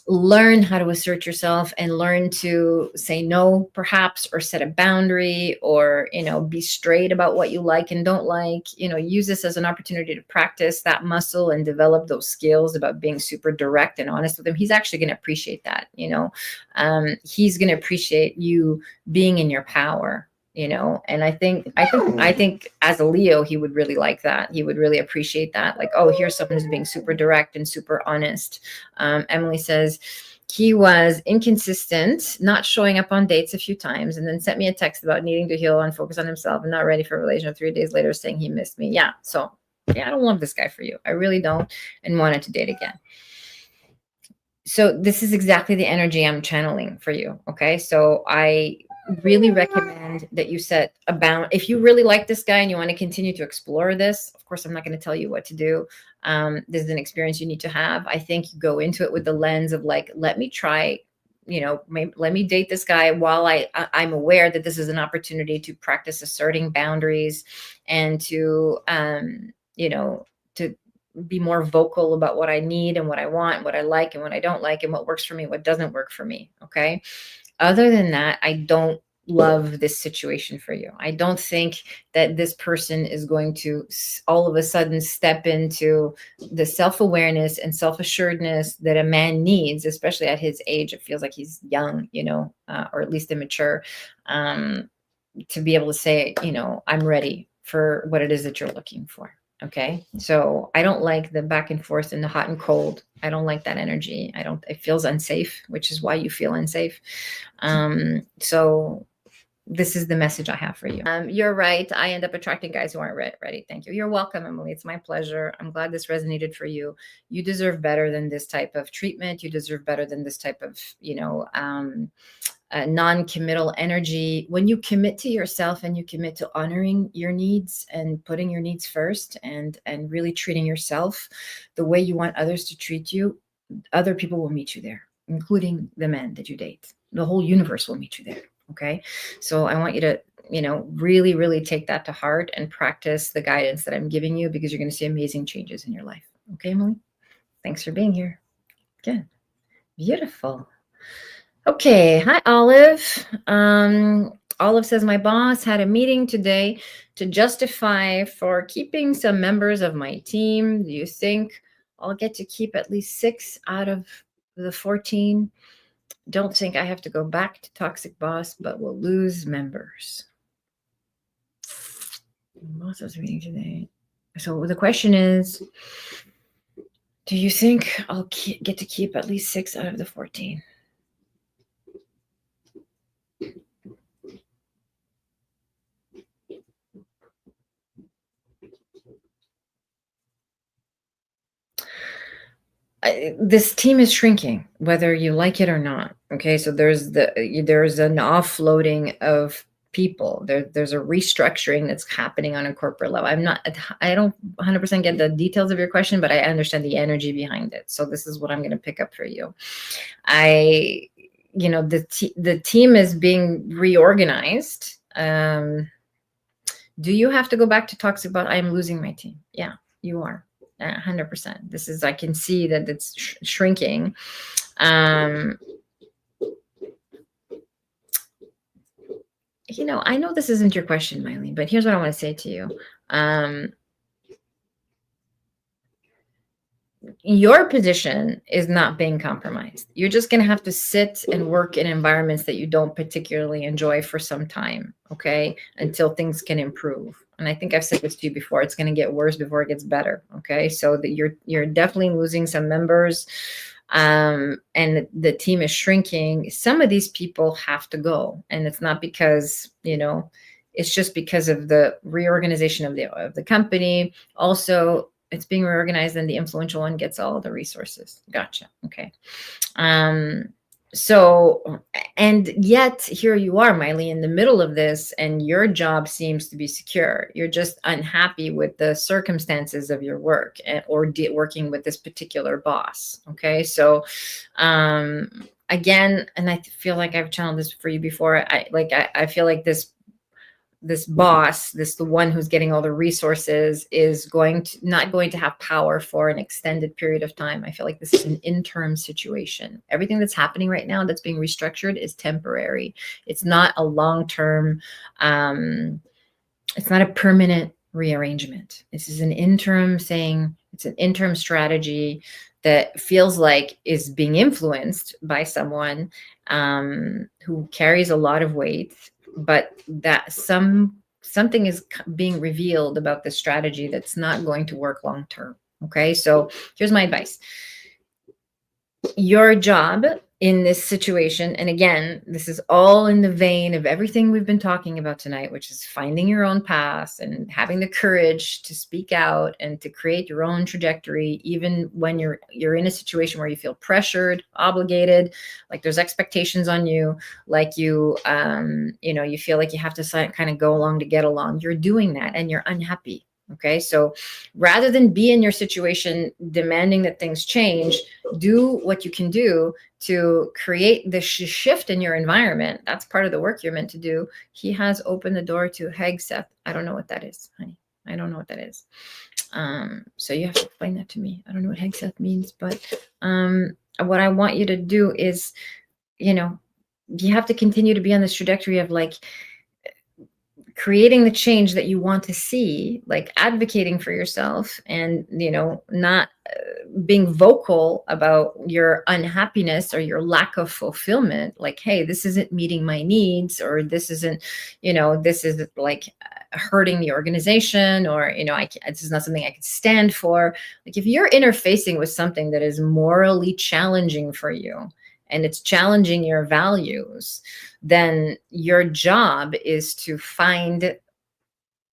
learn how to assert yourself and learn to say no, perhaps, or set a boundary, or be straight about what you like and don't like. Use this as an opportunity to practice that muscle and develop those skills about being super direct and honest with him. He's actually going to appreciate that. He's going to appreciate you being in your power. And I think as a Leo, he would really like that. He would really appreciate that. Like, oh, here's someone who's being super direct and super honest. Emily says he was inconsistent, not showing up on dates a few times, and then sent me a text about needing to heal and focus on himself and not ready for a relationship 3 days later, saying he missed me. Yeah. So yeah, I don't love this guy for you. I really don't, and wanted to date again. So this is exactly the energy I'm channeling for you. Okay. So I really recommend that you set a bound. If you really like this guy and you want to continue to explore this, of course, I'm not going to tell you what to do. This is an experience you need to have. I think you go into it with the lens of like, let me try, maybe let me date this guy while I'm aware that this is an opportunity to practice asserting boundaries and to, to be more vocal about what I need and what I want, what I like and what I don't like, and what works for me, what doesn't work for me. Okay. Other than that, I don't love this situation for you. I don't think that this person is going to all of a sudden step into the self-awareness and self-assuredness that a man needs, especially at his age. It feels like he's young, or at least immature, to be able to say, I'm ready for what it is that you're looking for. Okay. So I don't like the back and forth and the hot and cold. I don't like that energy. It feels unsafe, which is why you feel unsafe. So this is the message I have for you. You're right. I end up attracting guys who aren't ready. Thank you. You're welcome, Emily. It's my pleasure. I'm glad this resonated for you. You deserve better than this type of treatment. You deserve better than this type of, non-committal energy. When you commit to yourself and you commit to honoring your needs and putting your needs first, and really treating yourself the way you want others to treat you, other people will meet you there, including the men that you date. The whole universe will meet you there. Okay. So I want you to, really, really take that to heart and practice the guidance that I'm giving you, because you're going to see amazing changes in your life. Okay, Emily? Thanks for being here. Good. Beautiful. Okay. Hi, Olive. Olive says, my boss had a meeting today to justify for keeping some members of my team. Do you think I'll get to keep at least 6 out of the 14? Don't think I have to go back to toxic boss, but will lose members. Boss is meeting today. So the question is, do you think I'll get to keep at least 6 out of the 14? This team is shrinking, whether you like it or not. Okay, so there's an offloading of people. There's a restructuring that's happening on a corporate level. I don't 100% get the details of your question, but I understand the energy behind it. So this is what I'm going to pick up for you. The team is being reorganized. Do you have to go back to talks about I'm losing my team? Yeah, you are. 100%. This is, I can see that it's shrinking. I know this isn't your question, Mylene, but here's what I want to say to you. Your position is not being compromised. You're just going to have to sit and work in environments that you don't particularly enjoy for some time, okay, until things can improve. And I think I've said this to you before, it's going to get worse before it gets better, okay? So that you're definitely losing some members, and the team is shrinking. Some of these people have to go, and it's not because, it's just because of the reorganization of the company. Also, it's being reorganized and the influential one gets all the resources. Gotcha. Okay. So, and yet here you are, Miley, in the middle of this, and your job seems to be secure. You're just unhappy with the circumstances of your work or working with this particular boss. Okay. So, again, and I feel like I've channeled this for you before. I feel like this boss, the one who's getting all the resources, is not going to have power for an extended period of time. I feel like this is an interim situation. Everything that's happening right now that's being restructured is temporary. It's not a long-term, it's not a permanent rearrangement. This is an interim thing. It's an interim strategy that feels like is being influenced by someone who carries a lot of weight, but that something is being revealed about the strategy that's not going to work long term. Okay, so here's my advice. Your job in this situation, and again, this is all in the vein of everything we've been talking about tonight, which is finding your own path and having the courage to speak out and to create your own trajectory, even when you're in a situation where you feel pressured, obligated, like there's expectations on you, like you feel like you have to kind of go along to get along. You're doing that and you're unhappy. Okay, so rather than be in your situation demanding that things change, do what you can do to create the shift in your environment. That's part of the work you're meant to do. He has opened the door to Hegseth. I don't know what that is, honey. I don't know what that is. So you have to explain that to me. I don't know what Hegseth means, but what I want you to do is, you have to continue to be on this trajectory of like creating the change that you want to see, like advocating for yourself and, not being vocal about your unhappiness or your lack of fulfillment. Like, hey, this isn't meeting my needs, or this isn't, this is like hurting the organization, or, this is not something I could stand for. Like if you're interfacing with something that is morally challenging for you, and it's challenging your values, then your job is to find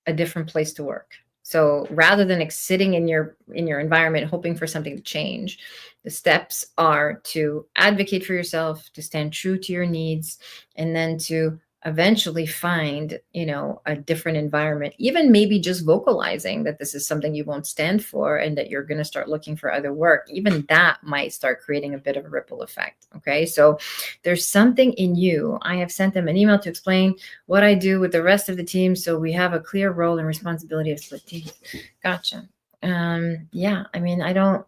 a different place to work. So rather than sitting in your environment hoping for something to change, the steps are to advocate for yourself, to stand true to your needs, and then to eventually find, a different environment, even maybe just vocalizing that this is something you won't stand for and that you're going to start looking for other work. Even that might start creating a bit of a ripple effect. Okay. So there's something in you. I have sent them an email to explain what I do with the rest of the team, so we have a clear role and responsibility of split teams. Gotcha. Yeah. I mean, I don't,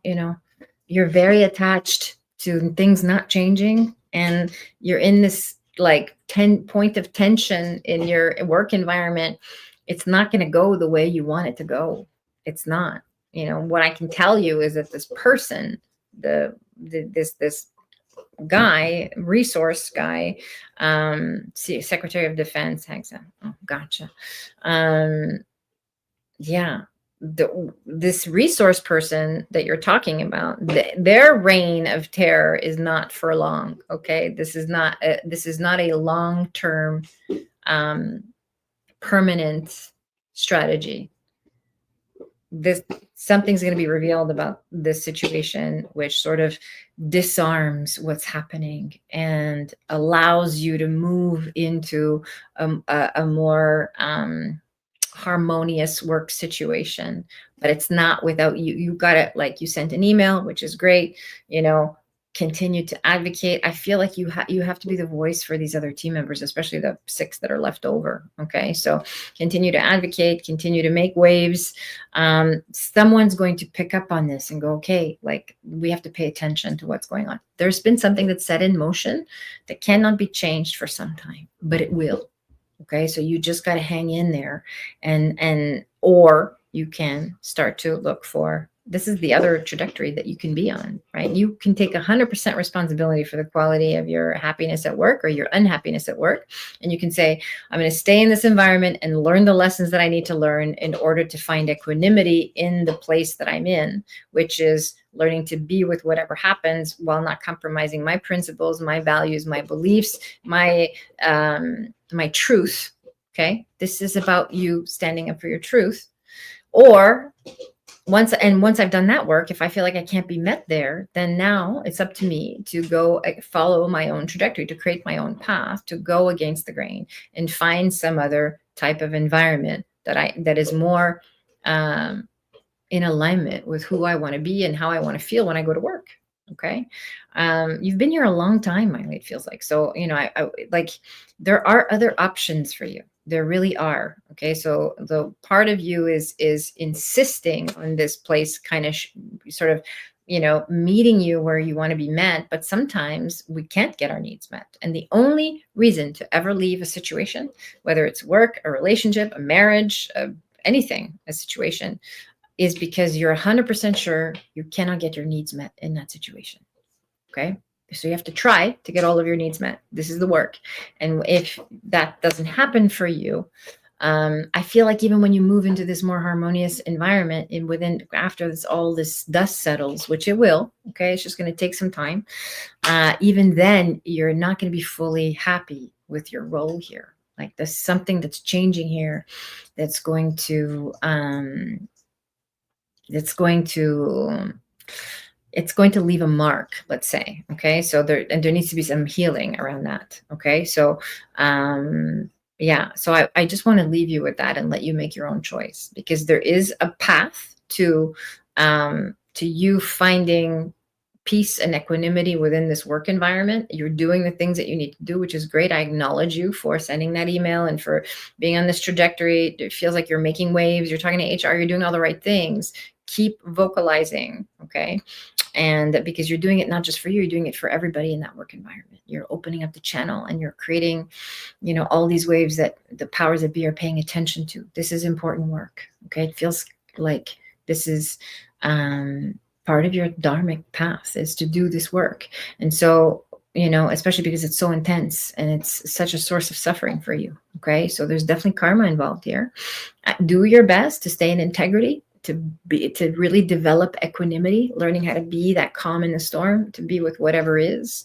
you're very attached to things not changing, and you're in this like point of tension in your work environment. It's not going to go the way you want it to go. It's not. What I can tell you is that this person, this guy, resource guy, Secretary of Defense, oh, gotcha. Yeah. This resource person that you're talking about, their reign of terror is not for long. Okay. This is not a long-term, um, permanent strategy. This Something's going to be revealed about this situation which sort of disarms what's happening and allows you to move into a more harmonious work situation. But it's not without you. You got it. Like, you sent an email, which is great. You know, continue to advocate. I feel like you have to be the voice for these other team members, especially the 6 that are left over. Okay, so continue to advocate, continue to make waves. Someone's going to pick up on this and go, okay, like, we have to pay attention to what's going on. There's been something that's set in motion that cannot be changed for some time, but it will. Okay, so you just got to hang in there, or you can start to look for, this is the other trajectory that you can be on, right? You can take 100% responsibility for the quality of your happiness at work or your unhappiness at work. And you can say, I'm going to stay in this environment and learn the lessons that I need to learn in order to find equanimity in the place that I'm in, which is learning to be with whatever happens while not compromising my principles, my values, my beliefs, my truth. Okay, this is about you standing up for your truth. Or once I've done that work, if I feel like I can't be met there, then now it's up to me to go follow my own trajectory, to create my own path, to go against the grain and find some other type of environment that is more in alignment with who I want to be and how I want to feel when I go to work. Okay. You've been here a long time, Miley, it feels like. So, I like, there are other options for you. There really are. Okay. So the part of you is insisting on this place kind of sort of, meeting you where you want to be met. But sometimes we can't get our needs met. And the only reason to ever leave a situation, whether it's work, a relationship, a marriage, anything, a situation, is because you're 100% sure you cannot get your needs met in that situation. Okay. So you have to try to get all of your needs met. This is the work. And if that doesn't happen for you, I feel like even when you move into this more harmonious environment, after all this dust settles, which it will, okay, it's just going to take some time. Even then, you're not going to be fully happy with your role here. Like, there's something that's changing here that's going to it's going to leave a mark, let's say. Okay, so there needs to be some healing around that. Okay, so so I just want to leave you with that and let you make your own choice, because there is a path to you finding peace and equanimity within this work environment. You're doing the things that you need to do, which is great. I acknowledge you for sending that email and for being on this trajectory. It feels like you're making waves. You're talking to HR. You're doing all the right things. Keep vocalizing, okay? And because you're doing it not just for you, you're doing it for everybody in that work environment. You're opening up the channel and you're creating, all these waves that the powers that be are paying attention to. This is important work, okay? It feels like this is part of your dharmic path, is to do this work. And so, especially because it's so intense and it's such a source of suffering for you, okay? So there's definitely karma involved here. Do your best to stay in integrity, to really develop equanimity, learning how to be that calm in the storm, to be with whatever is.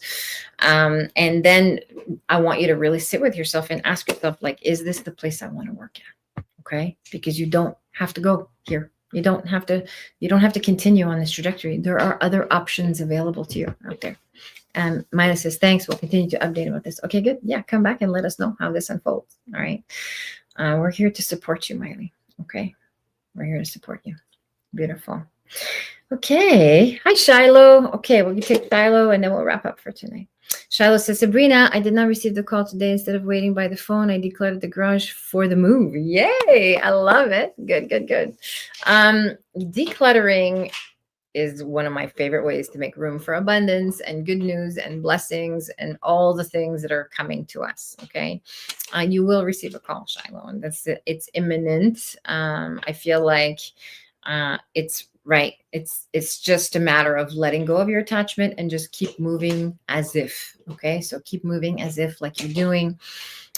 And then I want you to really sit with yourself and ask yourself, like, is this the place I want to work at? Okay. Because you don't have to go here. You don't have to continue on this trajectory. There are other options available to you out there. Mila says, thanks. We'll continue to update about this. Okay, good. Yeah. Come back and let us know how this unfolds. All right. We're here to support you, Miley. Okay. We're here to support you. Beautiful. Okay. Hi, Shiloh. Okay, we'll take Shiloh and then we'll wrap up for tonight. Shiloh says, Sabrina, I did not receive the call today. Instead of waiting by the phone, I declared the garage for the move. Yay. I love it. Good, good, good. Decluttering is one of my favorite ways to make room for abundance and good news and blessings and all the things that are coming to us. Okay. You will receive a call, Shiloh, and it's imminent. I feel like it's right. It's just a matter of letting go of your attachment and just keep moving as if. Okay. So keep moving as if, like you're doing.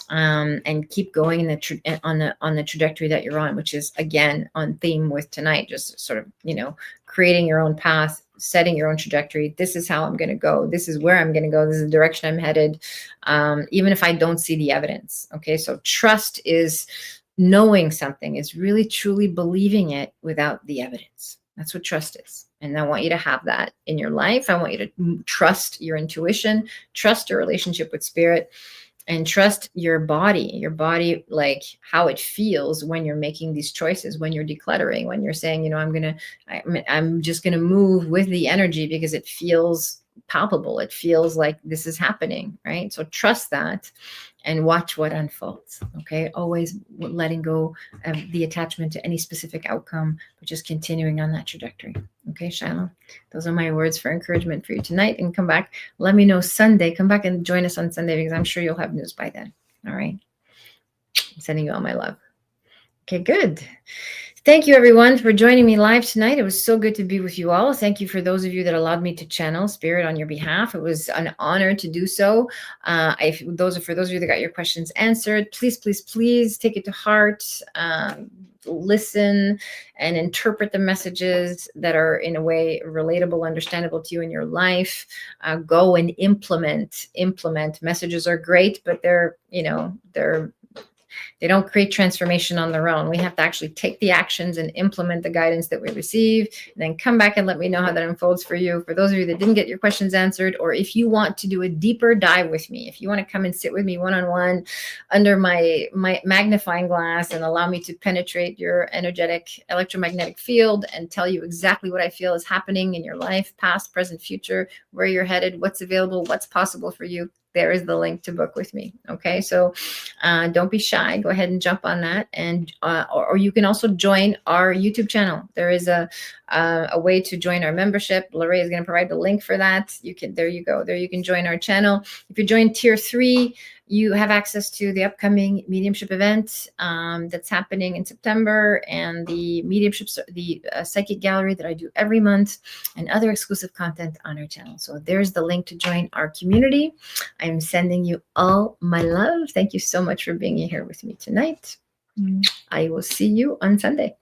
and keep going in on the trajectory that you're on, which is again on theme with tonight. Just sort of, creating your own path, setting your own trajectory. This is how I'm going to go. This is where I'm going to go. This is the direction I'm headed, even if I don't see the evidence. Okay, so trust is knowing something, is really truly believing it without the evidence. That's what trust is. And I want you to have that in your life. I want you to trust your intuition, trust your relationship with spirit, and trust your body, like how it feels when you're making these choices, when you're decluttering, when you're saying, I'm just going to move with the energy because it feels palpable. It feels like this is happening, right? So trust that and watch what unfolds. Okay. Always letting go of the attachment to any specific outcome, but just continuing on that trajectory. Okay, Shiloh, those are my words for encouragement for you tonight. And come back, let me know Sunday. Come back and join us on Sunday because I'm sure you'll have news by then. All right. I'm sending you all my love. Okay, good. Thank you, everyone, for joining me live tonight. It was so good to be with you all. Thank you for those of you that allowed me to channel spirit on your behalf. It was an honor to do so. For those of you that got your questions answered, please, please, please take it to heart. Listen and interpret the messages that are in a way relatable, understandable to you in your life. Go and implement. Messages are great, but they don't create transformation on their own. We have to actually take the actions and implement the guidance that we receive, and then come back and let me know how that unfolds for you. For those of you that didn't get your questions answered, or if you want to do a deeper dive with me, if you want to come and sit with me one-on-one under my magnifying glass and allow me to penetrate your energetic electromagnetic field and tell you exactly what I feel is happening in your life, past, present, future, where you're headed, what's available, what's possible for you, there is the link to book with me. Okay, so don't be shy. Go ahead and jump on that, and or you can also join our YouTube channel. There is a way to join our membership. Lorraine is going to provide the link for that. There you go. There you can join our channel. If you join Tier 3, you have access to the upcoming mediumship event that's happening in September, and the psychic gallery that I do every month, and other exclusive content on our channel. So there's the link to join our community. I'm sending you all my love. Thank you so much for being here with me tonight. I will see you on Sunday.